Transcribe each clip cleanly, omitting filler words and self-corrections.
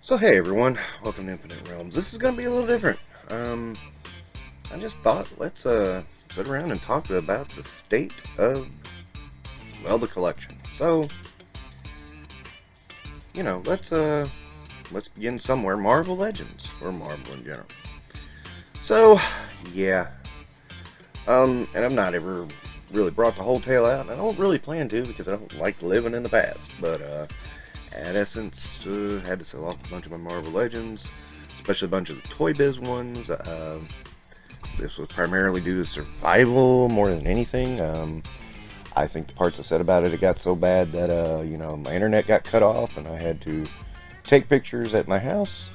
So hey everyone, welcome to Infinite Realms. This is gonna be a little different. I just thought let's sit around and talk about the state of the collection. So let's begin somewhere. Marvel Legends or Marvel in general. So yeah, and I've not ever really brought the whole tale out, and I don't really plan to because I don't like living in the past. But at essence, had to sell off a bunch of my Marvel Legends, especially a bunch of the Toy Biz ones. This was primarily due to survival more than anything. I think the parts I said about it, it got so bad that my internet got cut off, and I had to take pictures at my house,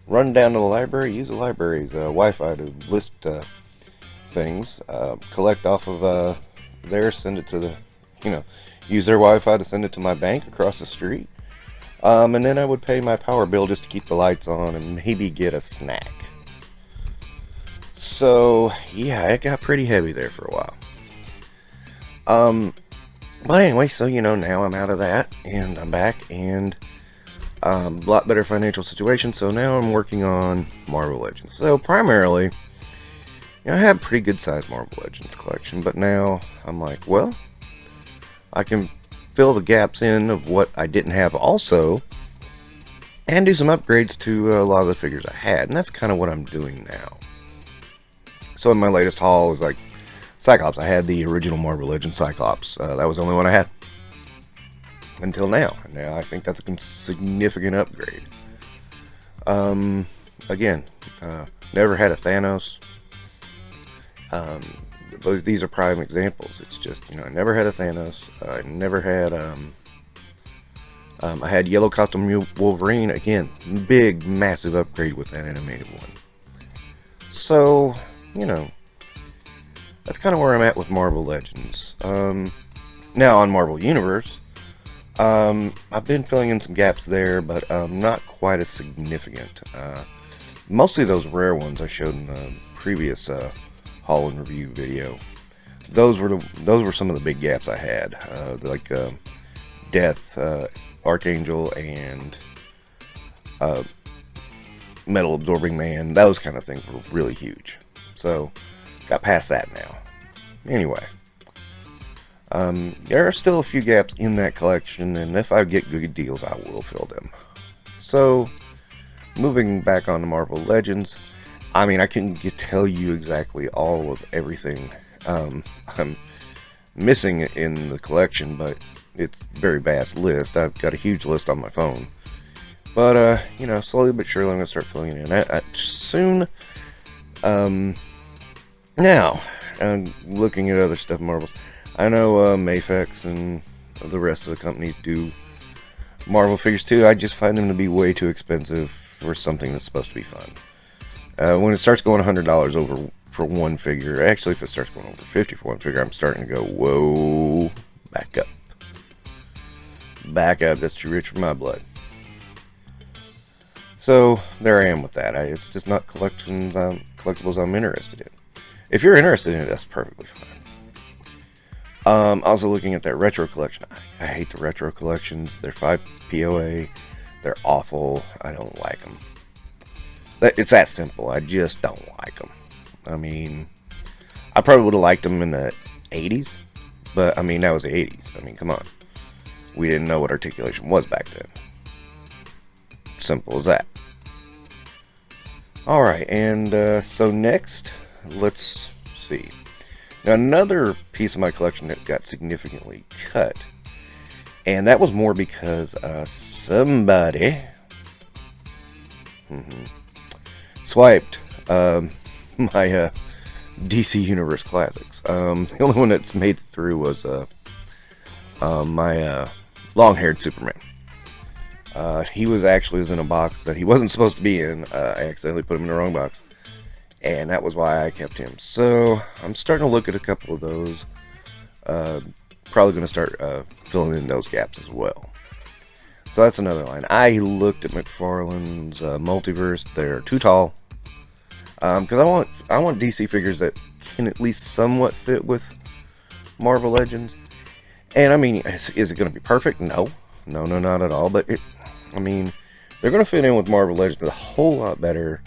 run down to the library, use the library's Wi-Fi to list things, collect off of there, send it to use their Wi-Fi to send it to my bank across the street. And then I would pay my power bill just to keep the lights on and maybe get a snack. So, yeah, it got pretty heavy there for a while. But anyway, so, now I'm out of that and I'm back and a lot better financial situation. So now I'm working on Marvel Legends. So primarily, I have a pretty good sized Marvel Legends collection, but now I'm like, well, I can fill the gaps in of what I didn't have also, and do some upgrades to a lot of the figures I had, and that's kind of what I'm doing now. So in my latest haul is like Cyclops. I had the original Marvel Legends Cyclops. That was the only one I had until now. Now I think that's a significant upgrade. Again, never had a Thanos. These are prime examples. It's just, I never had a Thanos. I never had, I had Yellow Costume Wolverine. Again, big, massive upgrade with that animated one. So, that's kind of where I'm at with Marvel Legends. Now on Marvel Universe, I've been filling in some gaps there, but not quite as significant. Mostly those rare ones I showed in the previous haul and review video. Those were some of the big gaps I had, like Death, Archangel, and Metal Absorbing Man. Those kind of things were really huge. So got past that now. Anyway, there are still a few gaps in that collection, and if I get good deals, I will fill them. So moving back on to Marvel Legends. I couldn't tell you exactly all of everything I'm missing in the collection, but it's a very vast list. I've got a huge list on my phone. But, slowly but surely I'm going to start filling it in soon. Now, looking at other stuff, Marvels. I know Mafex and the rest of the companies do Marvel figures too. I just find them to be way too expensive for something that's supposed to be fun. When it starts going $100 over for one figure, actually if it starts going over $50 for one figure, I'm starting to go, whoa, back up. Back up, that's too rich for my blood. So, there I am with that. It's just not collectibles I'm interested in. If you're interested in it, that's perfectly fine. Also looking at that retro collection. I hate the retro collections. They're 5 POA. They're awful. I don't like them. It's that simple. I just don't like them. I probably would have liked them in the 80s, but that was the 80s. Come on. We didn't know what articulation was back then. Simple as that. Alright, and so next, let's see. Now, another piece of my collection that got significantly cut, and that was more because somebody swiped my DC Universe Classics. The only one that's made it through was my long-haired Superman. He was in a box that he wasn't supposed to be in. I accidentally put him in the wrong box, and that was why I kept him. So I'm starting to look at a couple of those. Probably going to start filling in those gaps as well. So that's another line. I looked at McFarlane's Multiverse. They're too tall. Because I want DC figures that can at least somewhat fit with Marvel Legends. And is it going to be perfect? No, not at all. But they're going to fit in with Marvel Legends a whole lot better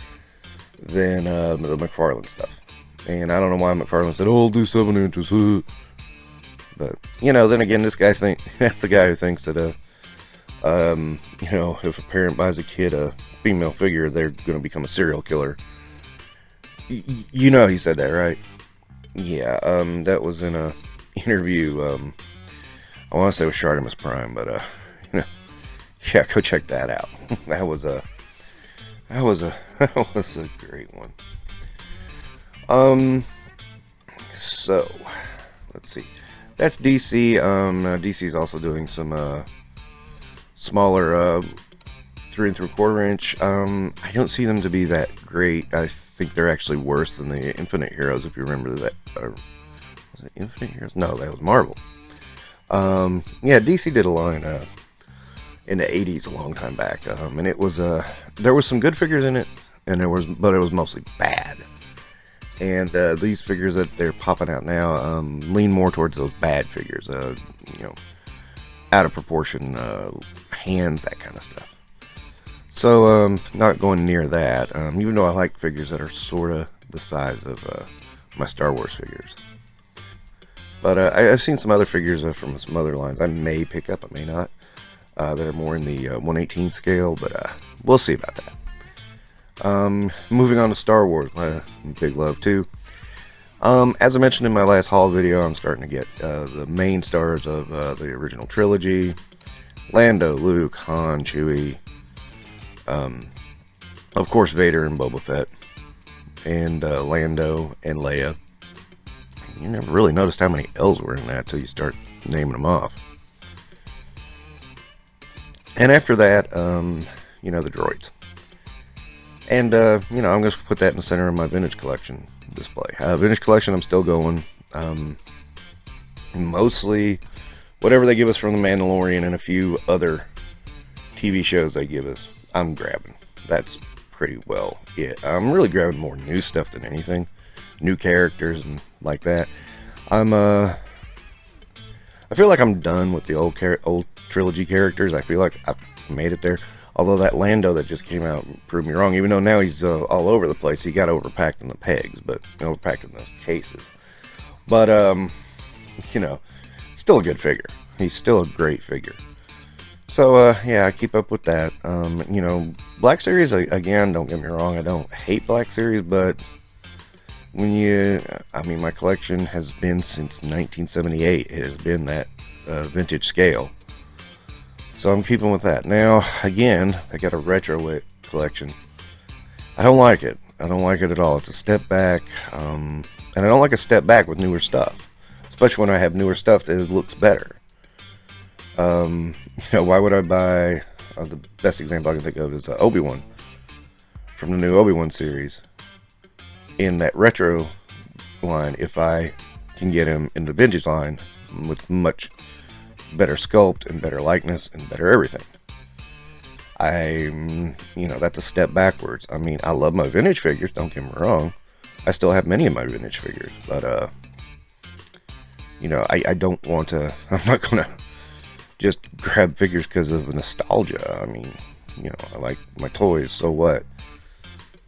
than the McFarlane stuff. And I don't know why McFarlane said, "Oh, I'll do 7 inches." But then again, this guy that's the guy who thinks that if a parent buys a kid a female figure, they're going to become a serial killer. He said that, right? Yeah. That was in a interview. I want to say with Shartimus Prime, but yeah, go check that out. that was a great one. So let's see. That's DC. DC's also doing some smaller 3 3/4 inch. I don't see them to be that great. I think they're actually worse than the Infinite Heroes. If you remember that, was it Infinite Heroes? No, that was Marvel. Yeah, DC did a line in the 80s a long time back, and it was there was some good figures in it, but it was mostly bad. And these figures that they're popping out now lean more towards those bad figures, out of proportion hands, that kind of stuff. So not going near that, even though I like figures that are sort of the size of my Star Wars figures. But I've seen some other figures from some other lines I may pick up, I may not, that are more in the 1/18 scale, but we'll see about that. Moving on to Star Wars, my big love too. As I mentioned in my last haul video, I'm starting to get the main stars of the original trilogy: Lando, Luke, Han, Chewie, of course Vader and Boba Fett, and Lando and Leia. You never really noticed how many L's were in that till you start naming them off. And after that, the droids. And, I'm going to put that in the center of my vintage collection display. Vintage collection, I'm still going. Mostly whatever they give us from The Mandalorian and a few other TV shows they give us, I'm grabbing. That's pretty well it. I'm really grabbing more new stuff than anything. New characters and like that. I feel like I'm done with the old trilogy characters. I feel like I've made it there. Although that Lando that just came out proved me wrong. Even though now he's all over the place. He got overpacked in the pegs, but overpacked in those cases. But still a good figure. He's still a great figure. So I keep up with that. Black Series, again, don't get me wrong, I don't hate Black Series, but my collection has been since 1978. It has been that vintage scale. So I'm keeping with that. Now, again, I got a retro collection. I don't like it. I don't like it at all. It's a step back. And I don't like a step back with newer stuff. Especially when I have newer stuff that looks better. Why would I buy... the best example I can think of is Obi-Wan. From the new Obi-Wan series. In that retro line, if I can get him in the vintage line with much better sculpt and better likeness and better everything. That's a step backwards. I mean, I love my vintage figures, don't get me wrong. I still have many of my vintage figures, but I don't want to, I'm not gonna just grab figures because of nostalgia. I mean, I like my toys, so what?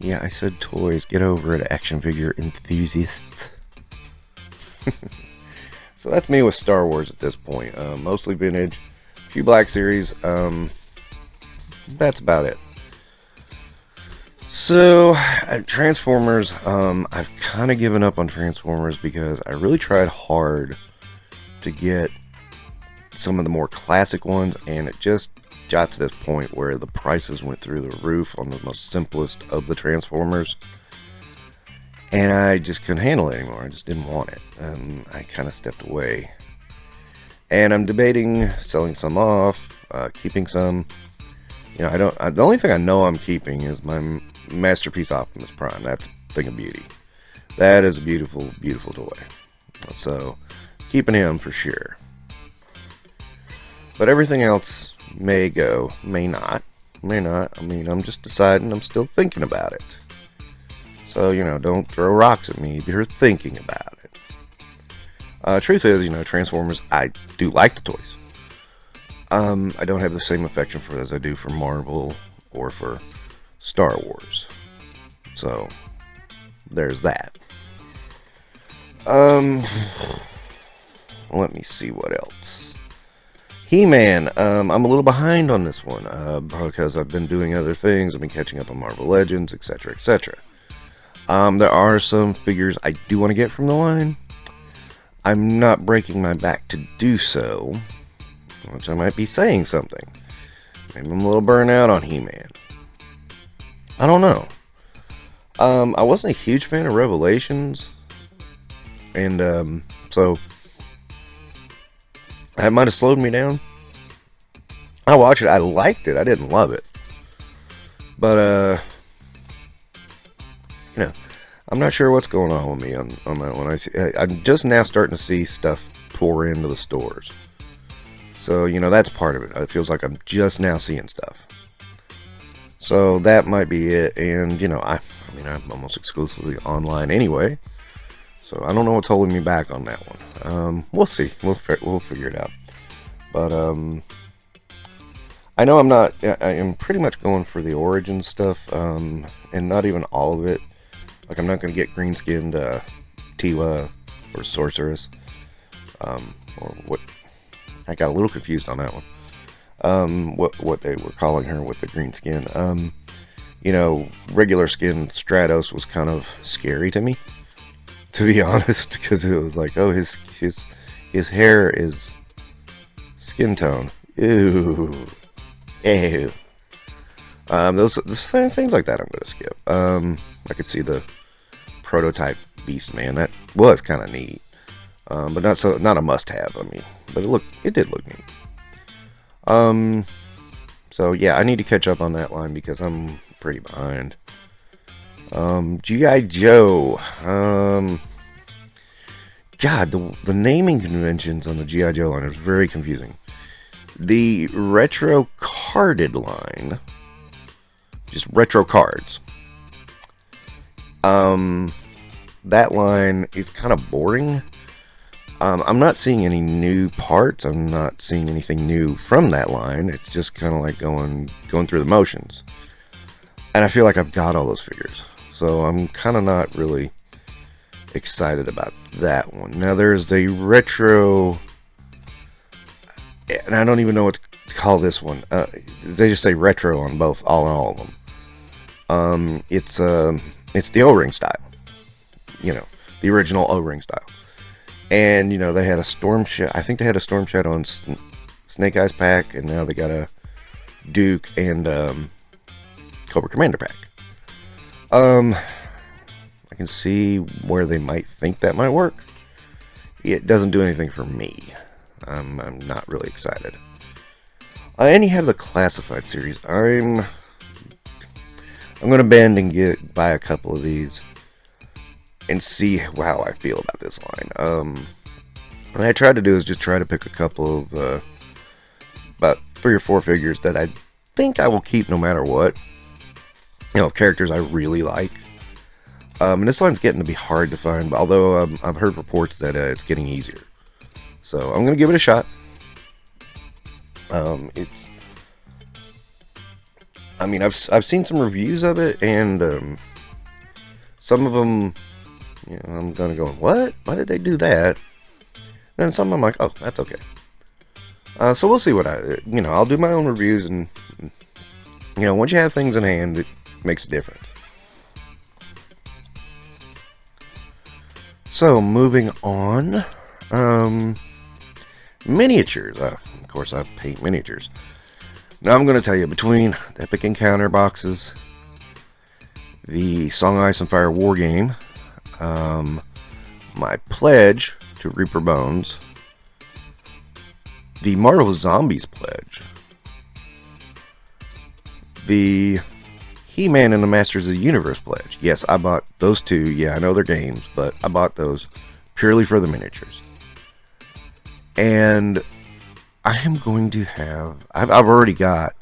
Yeah, I said toys. Get over it, action figure enthusiasts. So that's me with Star Wars at this point. Mostly vintage, a few Black Series. That's about it. So, Transformers. I've kind of given up on Transformers because I really tried hard to get some of the more classic ones, and it just got to this point where the prices went through the roof on the most simplest of the Transformers, and I just couldn't handle it anymore. I just didn't want it. I kind of stepped away, and I'm debating selling some off, keeping some. The only thing I know I'm keeping is my Masterpiece Optimus Prime. That's a thing of beauty. That is a beautiful, beautiful toy. So keeping him for sure. But everything else may go, may not. I mean, I'm just deciding. I'm still thinking about it. So, don't throw rocks at me if you're thinking about it. Truth is, Transformers, I do like the toys. I don't have the same affection for it as I do for Marvel or for Star Wars. So there's that. Let me see what else. He-Man, I'm a little behind on this one because I've been doing other things. I've been catching up on Marvel Legends, etc., etc. There are some figures I do want to get from the line. I'm not breaking my back to do so, which I might be saying something. Maybe I'm a little burnt out on He-Man. I don't know. I wasn't a huge fan of Revelations, and so that might have slowed me down. I watched it. I liked it. I didn't love it, but I'm not sure what's going on with me on that one. I'm just now starting to see stuff pour into the stores, so that's part of it. It feels like I'm just now seeing stuff. So that might be it, and I'm almost exclusively online anyway, so I don't know what's holding me back on that one. We'll see. We'll figure it out. But I know I am pretty much going for the origin stuff, and not even all of it. Like, I'm not going to get green-skinned Tila or Sorceress, or what. I got a little confused on that one. What they were calling her with the green skin. Regular skin Stratos was kind of scary to me, to be honest, because it was like, oh, his hair is skin tone. Ew. Ew. Those things like that I'm gonna skip. I could see the prototype Beast Man. That was kind of neat, but not a must-have. But it did look neat. So yeah, I need to catch up on that line because I'm pretty behind. G.I. Joe. God, the naming conventions on the G.I. Joe line is very confusing. The retro carded line, just retro cards. That line is kind of boring. I'm not seeing any new parts. I'm not seeing anything new from that line. It's just kind of like going through the motions. And I feel like I've got all those figures. So I'm kind of not really excited about that one. Now there's the retro, and I don't even know what to call this one. They just say retro on all of them. It's the O-ring style. The original O-ring style. And, they had a Storm Shadow. I think they had a Storm Shadow on Snake Eyes pack. And now they got a Duke and Cobra Commander pack. I can see where they might think that might work. It doesn't do anything for me. I'm not really excited. And you have the Classified series. I'm going to bend and buy a couple of these and see how I feel about this line. What I tried to do is just try to pick a couple of about 3 or 4 figures that I think I will keep no matter what. Characters I really like. And this line's getting to be hard to find, although I've heard reports that it's getting easier. So I'm going to give it a shot. I've seen some reviews of it, and some of them, I'm going to go, what? Why did they do that? And some I'm like, oh, that's okay. So we'll see what I'll do my own reviews, and once you have things in hand, it makes a difference. So moving on, miniatures. Of course, I paint miniatures. Now I'm going to tell you, between the Epic Encounter boxes, the Song of Ice and Fire War Game, my pledge to Reaper Bones, the Marvel Zombies pledge, the He-Man and the Masters of the Universe pledge. Yes, I bought those two. Yeah, I know they're games, but I bought those purely for the miniatures. And I am going to have... I've already got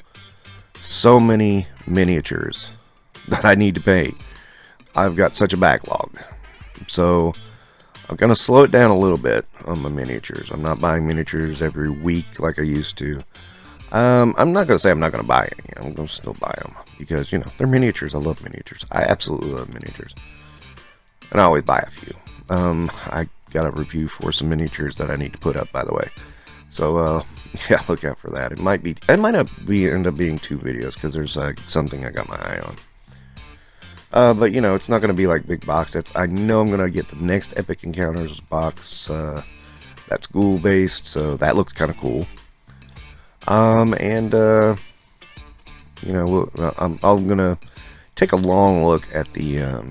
so many miniatures that I need to paint. I've got such a backlog. So I'm going to slow it down a little bit on my miniatures. I'm not buying miniatures every week like I used to. I'm not gonna say I'm not gonna buy any. I'm gonna still buy them because they're miniatures. I love miniatures. I absolutely love miniatures, and I always buy a few. I got a review for some miniatures that I need to put up, by the way. So yeah, look out for that. It might end up being 2 videos because there's something I got my eye on. But it's not gonna be like big box sets. I know I'm gonna get the next Epic Encounters box. That's ghoul based, so that looks kind of cool. And I'm gonna take a long look at the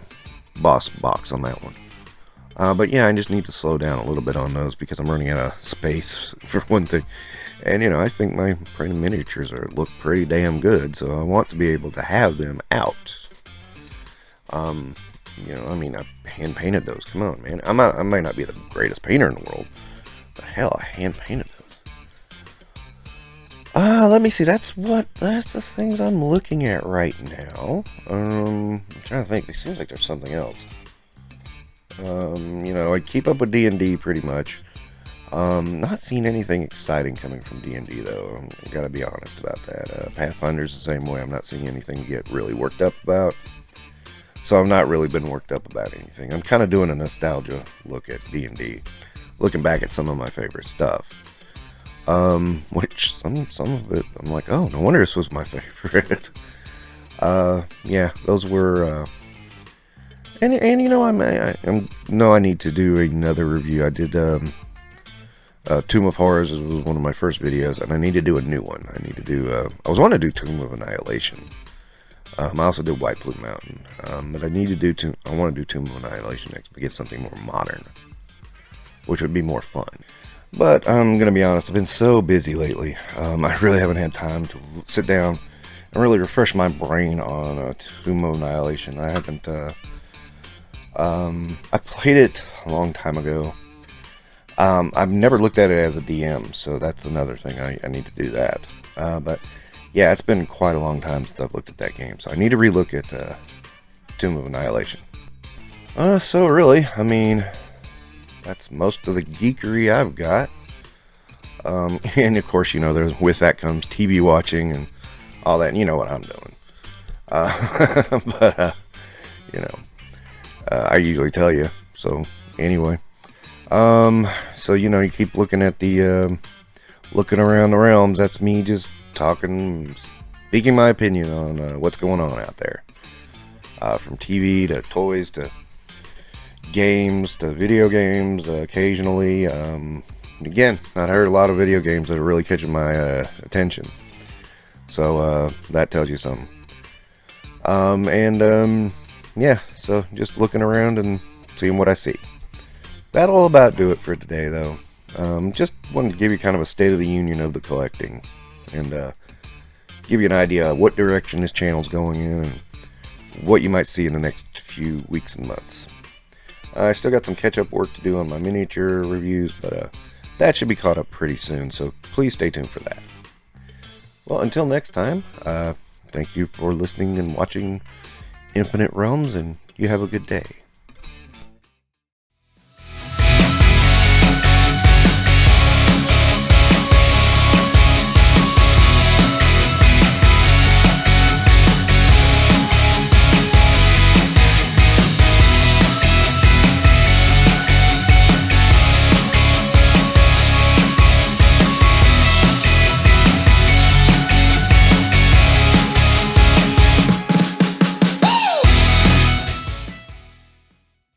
boss box on that one. But yeah, I just need to slow down a little bit on those because I'm running out of space for one thing. And I think my printed miniatures look pretty damn good, so I want to be able to have them out. I mean, I hand painted those. Come on, man. I might not be the greatest painter in the world, but hell, I hand painted those. Let me see. That's the things I'm looking at right now. I'm trying to think. It seems like there's something else. I keep up with D&D pretty much. Not seeing anything exciting coming from D&D though. I gotta be honest about that. Pathfinder's the same way. I'm not seeing anything to get really worked up about. So I've not really been worked up about anything. I'm kind of doing a nostalgia look at D&D, looking back at some of my favorite stuff. Which some of it, I'm like, oh, no wonder this was my favorite. Yeah, those were, and I need to do another review. I did, Tomb of Horrors was one of my first videos, and I need to do a new one. I need to do, I was wanting to do Tomb of Annihilation. I also did White Plume Mountain, but I need to do I want to do Tomb of Annihilation next, but get something more modern, which would be more fun. But I'm gonna be honest, I've been so busy lately. I really haven't had time to sit down and really refresh my brain on Tomb of Annihilation. I haven't. I played it a long time ago. I've never looked at it as a DM, so that's another thing. I need to do that. But yeah, it's been quite a long time since I've looked at that game, so I need to relook at Tomb of Annihilation. So really, I mean, that's most of the geekery I've got. And of course, with that comes TV watching and all that. And you know what I'm doing. But I usually tell you. So anyway, so you keep looking at the looking around the realms. That's me just talking, speaking my opinion on what's going on out there. From TV to toys to games to video games occasionally. Again, I heard a lot of video games that are really catching my attention. So that tells you something. Yeah, so just looking around and seeing what I see. That'll about do it for today, though. Just wanted to give you kind of a state of the union of the collecting and give you an idea of what direction this channel's going in and what you might see in the next few weeks and months. I still got some catch-up work to do on my miniature reviews, but that should be caught up pretty soon, so please stay tuned for that. Well, until next time, thank you for listening and watching Infinite Realms, and you have a good day.